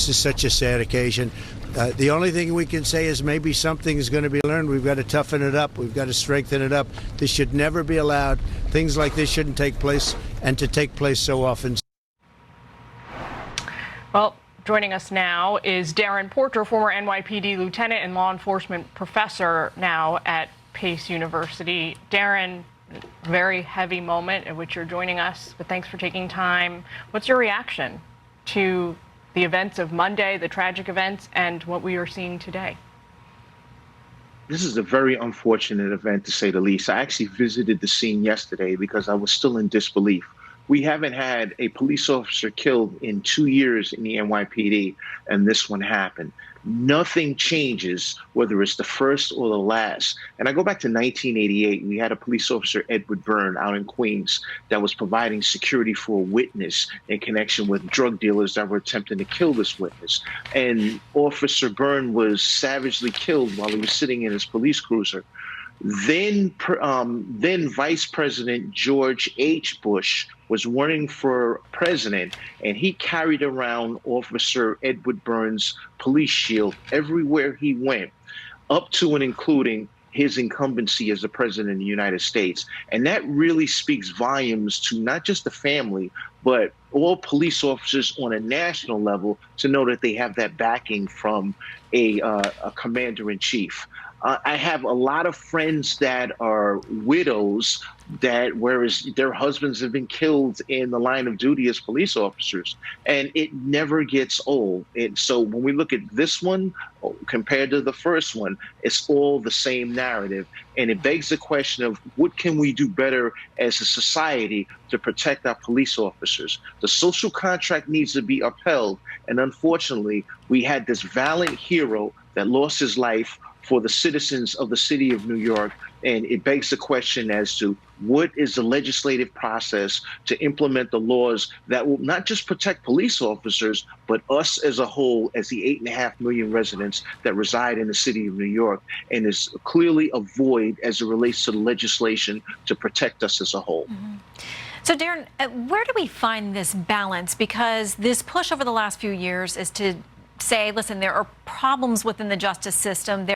This is such a sad occasion. The only thing we can say is maybe something is going to be learned. We've got to toughen it up. We've got to strengthen it up. This should never be allowed. Things like this shouldn't take place, and to take place so often. Well, joining us now is Darren Porter, former NYPD lieutenant and law enforcement professor now at Pace University. Darren, very heavy moment at which you're joining us, but thanks for taking time. What's your reaction to the events of Monday, the tragic events, and what we are seeing today? This is a very unfortunate event, to say the least. I actually visited the scene yesterday because I was still in disbelief. We haven't had a police officer killed in 2 years in the NYPD, and this one happened. Nothing changes, whether it's the first or the last. And I go back to 1988. We had a police officer, Edward Byrne, out in Queens that was providing security for a witness in connection with drug dealers that were attempting to kill this witness. And Officer Byrne was savagely killed while he was sitting in his police cruiser. Then Vice President George H. Bush was running for president, and he carried around Officer Edward Byrne's police shield everywhere he went, up to and including his incumbency as the president of the United States. And that really speaks volumes to not just the family, but all police officers on a national level, to know that they have that backing from a commander-in-chief. I have a lot of friends that are widows that, whereas their husbands have been killed in the line of duty as police officers, and it never gets old. And so when we look at this one compared to the first one, it's all the same narrative. And it begs the question of what can we do better as a society to protect our police officers? The social contract needs to be upheld. And unfortunately, we had this valiant hero that lost his life for the citizens of the city of New York. And it begs the question as to what is the legislative process to implement the laws that will not just protect police officers, but us as a whole, as the 8.5 million residents that reside in the city of New York, and is clearly a void as it relates to the legislation to protect us as a whole. Mm-hmm. So Darren, where do we find this balance? Because this push over the last few years is to say, listen, there are problems within the justice system.